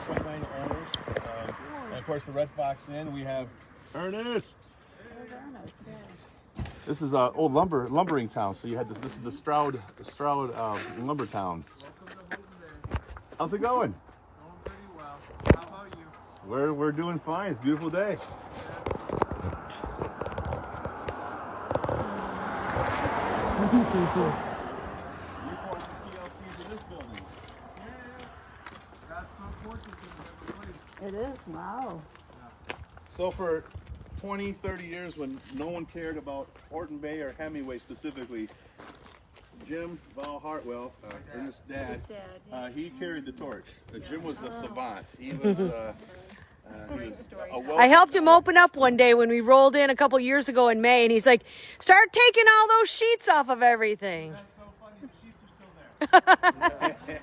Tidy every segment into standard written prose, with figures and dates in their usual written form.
29 owners. And of course, the Red Fox Inn, we have Ernest. This is an old lumbering town. So you had this. This is the Stroud lumber town. How's it going? Going pretty well. How about you? We're doing fine. It's a beautiful day. It is, wow. So for 20, 30 years, when no one cared about Horton Bay or Hemingway specifically, Jim Val Hartwell, Ernest's dad, he carried the torch. Jim was a savant. He was I helped him open up one day when we rolled in a couple years ago in May, and he's like, start taking all those sheets off of everything. That's so funny. The sheets are still there.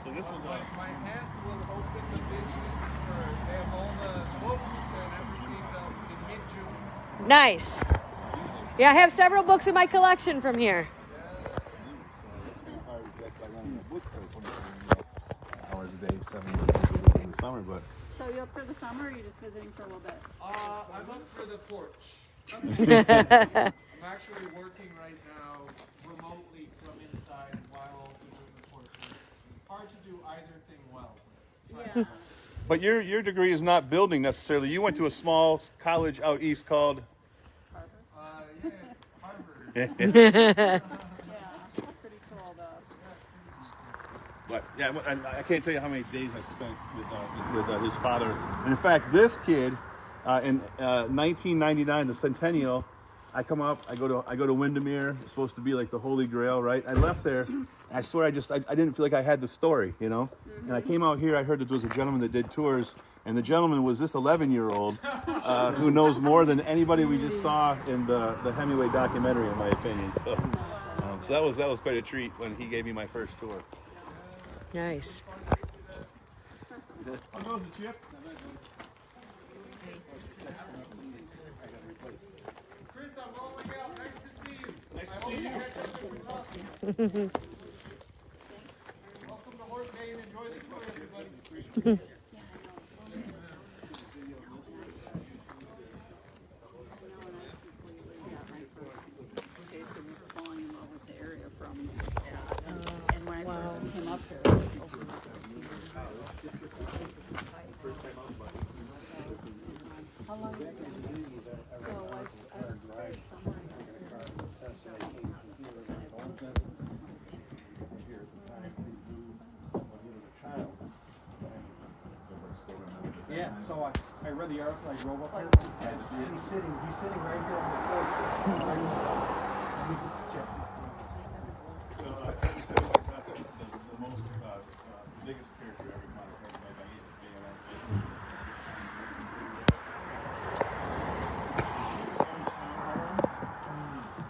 So this was My aunt will open a business for, they have all the books and everything in mid-June. Nice. Yeah, I have several books in my collection from here. hours a day, 7 days a week in the summer, but So you up for the summer, or are you just visiting for a little bit? I'm up for the porch. I'm actually working right now remotely from inside while also doing the porch. It's hard to do either thing well. Yeah. But your degree is not building necessarily. You went to a small college out east called. Yeah, it's Harvard. Yeah, that's pretty cool though. But yeah, I can't tell you how many days I spent with his father. And in fact, this kid in 1999, the centennial, I come up, I go to Windermere. It's supposed to be like the Holy Grail, right? I left there. And I swear, I didn't feel like I had the story, you know. And I came out here. I heard that there was a gentleman that did tours, and the gentleman was this 11-year-old who knows more than anybody we just saw in the Hemingway documentary, in my opinion. So, so that was quite a treat when he gave me my first tour. Nice. How goes the chip? Chris, I'm rolling out. Nice to see you. Nice to I hope see you you. catch up with Dawson. Welcome to Horton Bay and enjoy the tour, everybody. Falling in love with the area from, and when I first came up here, over 15 years ago. How long have you been here? So I started summer Yeah, so I read the article, I drove up here, and he's sitting right here on the porch. So, the most biggest character ever modified by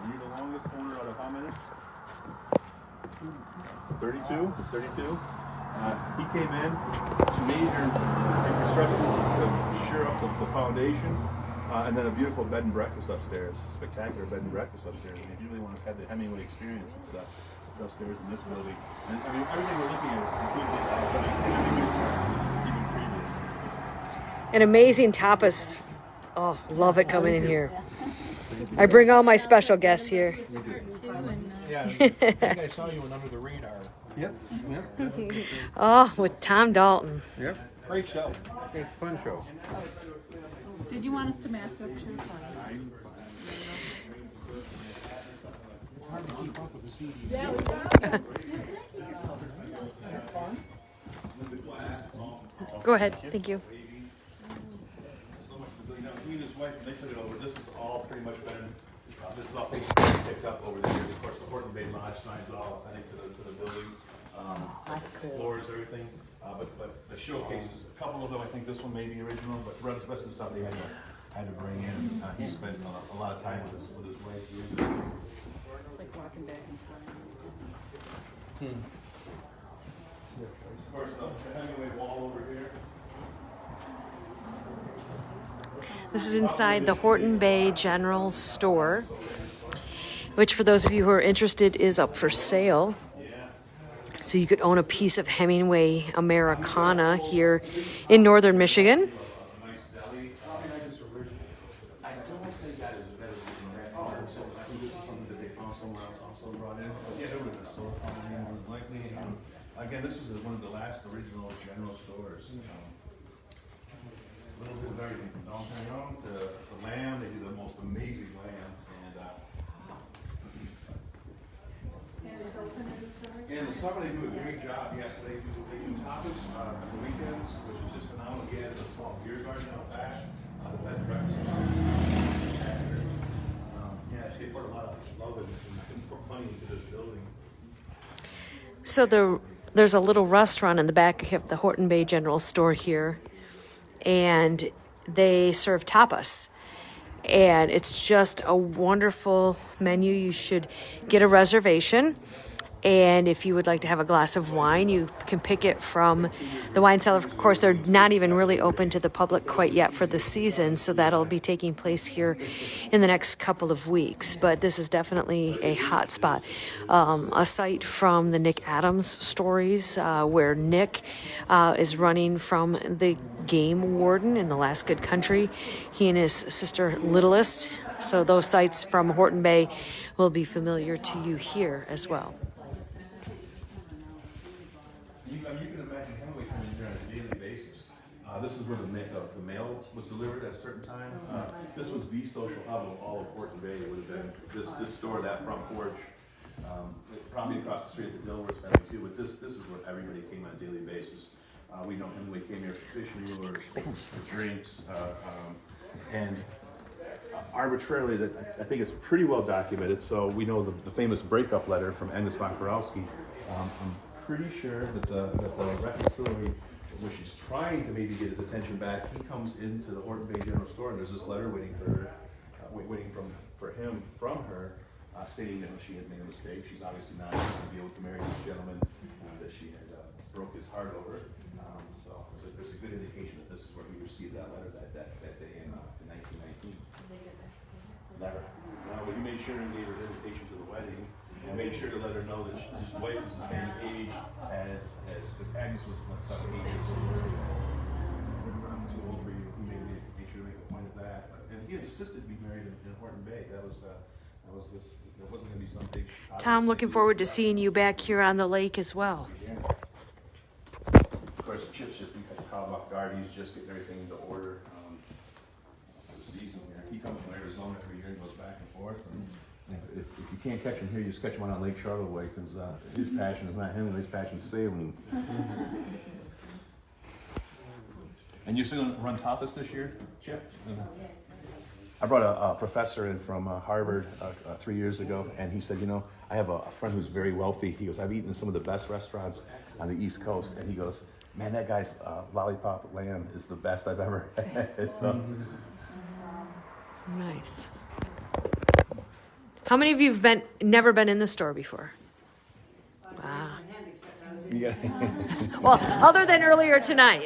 You're the longest owner out of how many? 32? 32? He came in, major construction to shore up the foundation, and then a beautiful bed and breakfast upstairs, spectacular bed and breakfast upstairs. And if you really want to have the Hemingway experience, it's upstairs in this building. And I mean, everything we're looking at is completely even previous. An amazing tapas. Oh, love it coming in here. I bring all my special guests here. Yeah, I think I saw you in Under the Radar. Yep. Oh, with Tom Dalton. Yep. Great show. It's a fun show. Did you want us to mask up too? Hard to keep up with the CDs. Go ahead. Thank you. So much, he and his wife, when they took it over, this has all pretty much been, this is all picked up over the years. Of course, the Horton Bay Lodge signs all, I think, to the building. Floors, everything. But the showcases, a couple of them, I think this one may be original, but the rest of the stuff they had to bring in. He spent a lot of time with his wife. It's like walking back in time. Of course, the Hemingway wall over here. This is inside the Horton Bay General Store, which for those of you who are interested is up for sale. So you could own a piece of Hemingway Americana here in northern Michigan. Nice deli. I don't think that is better than that. So I think this is something that they found somewhere else also brought in. But yeah, there would have been a soda fountain more than likely. Again, this was one of the last original general stores. A little bit of everything from downtown to the lamb. They do the most amazing lamb. And in the summer they do a great job. Yes, they do tapas on the weekends, which is just phenomenal. Again, it's a small beer garden out back. The bed and breakfast. Yeah, they put a lot of love and put money into this building. So there's a little restaurant in the back of the Horton Bay General Store here, and they serve tapas. And it's just a wonderful menu. You should get a reservation. And if you would like to have a glass of wine, you can pick it from the wine cellar. Of course, they're not even really open to the public quite yet for the season, so that'll be taking place here in the next couple of weeks. But this is definitely a hot spot. A site from the Nick Adams stories, where Nick is running from the game warden in The Last Good Country. He and his sister Littlest. So those sites from Horton Bay will be familiar to you here as well. You can imagine Hemingway coming in here on a daily basis. This is where the mail was delivered at a certain time. This was the social hub of all of Horton Bay. It would have been this store, that front porch, probably across the street at the Dilworth family too. But this is where everybody came on a daily basis. We know Hemingway came here for fish lures, for drinks, and arbitrarily, that I think it's pretty well documented. So we know the famous breakup letter from Agnes von Kurowski. I'm pretty sure that the reconciliatory, which she's trying to maybe get his attention back, he comes into the Horton Bay General Store and there's this letter waiting for her, from her, stating that she had made a mistake. She's obviously not going to be able to marry this gentleman that she had broke his heart over. So there's a good indication that this is where he received that letter that day in 1919. Never. But he made sure and gave her an invitation to the wedding, and made sure to let her know that his wife was the same age as because Agnes was 7 years too old for you. He made sure to make a point of that. And he insisted to be married in Horton Bay. That was this. There wasn't going to be some big. Tom, looking forward to seeing you back here on the lake as well. Yeah. Of course, Chip's just been caught off guard. He's just getting everything into order for the season here. He comes from Arizona every year and goes back and forth. And if you can't catch him here, you just catch him on Lake Charlevoix because his passion is not him, his passion is sailing. And you're still going to run tapas this year, Chip? I brought a professor in from Harvard 3 years ago, and he said, I have a friend who's very wealthy. He goes, I've eaten in some of the best restaurants on the East Coast, and he goes, man, that guy's lollipop lamb is the best I've ever had. So. Nice. How many of you have never been in the store before? Wow. Yeah. Well, other than earlier tonight.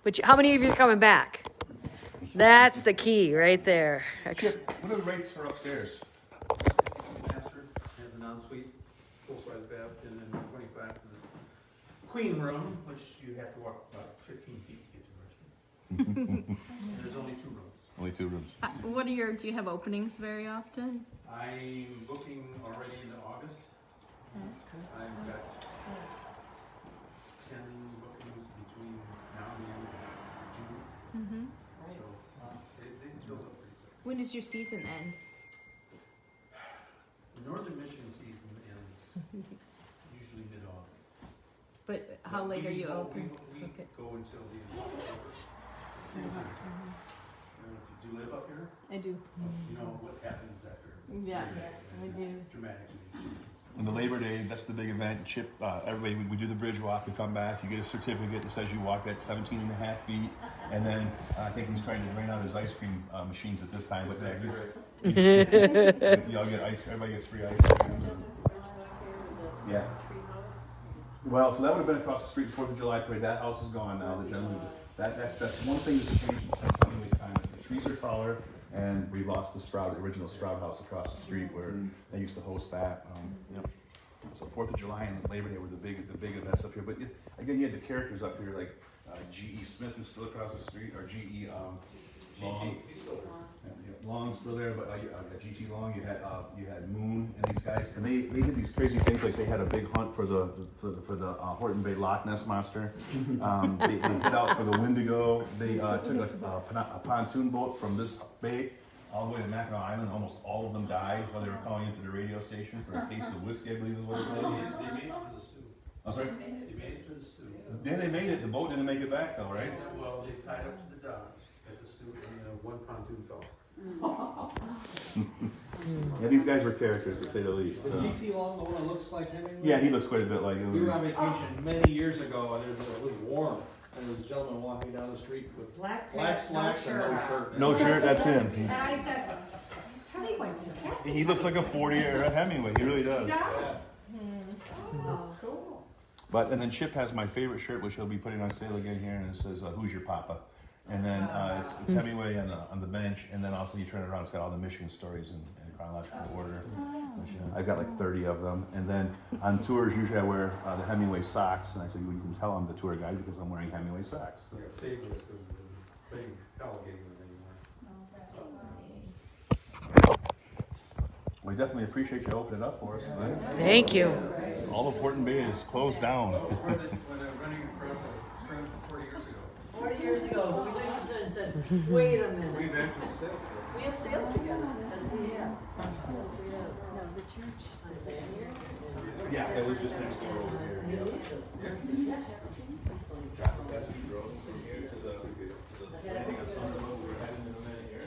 But how many of you are coming back? That's the key right there. Chip, what are the rates for upstairs? Master has an ensuite, full-size bath, and then 25 in the queen room, which you have to walk about 15 feet to get to the restroom. There's only 2 rooms. Only 2 rooms. Do you have openings very often? I'm booking already into August. I've got 10 bookings between now and the end of June. Mm-hmm. So they fill up pretty quick. When does your season end? The northern Michigan season ends usually mid-August. But how late are you open? We Okay. go until the end of October. I don't know if you do live up here. I do. You know what happens after. Yeah, Labor Day, I do. Dramatically. And the Labor Day, that's the big event. Chip, everybody, we do the bridge walk, we come back, you get a certificate that says you walked that 17 and a half feet. And then I think he's trying to drain out his ice cream machines at this time. But y'all get ice, everybody gets free ice cream. Yeah. Well, so that would have been across the street, 4th of July parade. That house is gone now. The gentleman, that's one thing that's changed since Hemingway's time. The trees are taller. And we lost the original Stroud House across the street where they used to host that. Yep. So 4th of July and Labor Day were the big events up here. But again, you had the characters up here like G.E. Smith, who's still across the street, or G.E. Long. Long's still there, but G.T. Long, you had Moon and these guys, and they did these crazy things, like they had a big hunt for the Horton Bay Loch Ness Monster. They hit out for the Wendigo. They took a pontoon boat from this bay all the way to Mackinac Island. Almost all of them died while they were calling into the radio station for a case of whiskey, I believe is what it was. They made it to the stew. I'm sorry? They made it to the stew. Yeah, they made it. The boat didn't make it back though, right? Well, they tied up to the docks at the stew, and one pontoon fell. Yeah, these guys were characters, to say the least. Is GT Long the one that looks like Hemingway? Yeah, he looks quite a bit like him. We were on vacation many years ago, and it was warm, and there was a gentleman walking down the street with Black slacks and no shirt. No shirt, that's him. And I said, it's Hemingway, cat He looks like a 40-year Hemingway. He really does. does. Oh, cool. But and then Chip has my favorite shirt, which he'll be putting on sale again here, and it says "Who's your papa?" And then it's Hemingway on the bench, and then also you turn it around, it's got all the Michigan stories in chronological order. Which, I've got like 30 of them, and then on tours usually I wear the Hemingway socks, and I said, well, you can tell I'm the tour guide because I'm wearing Hemingway socks. Yeah, save this because the big alligator anymore. We definitely appreciate you opening it up for us. Thank you. All of Horton Bay is closed down. When they're running across the stream 40 years ago. 40 years ago, we went and said, wait a minute. We eventually said so. We have sailed together. Yes, we have. Yes, we have. No, the church. Yeah, it was just next door over here. Road from here to the landing of Summer Road. We're heading in a minute here.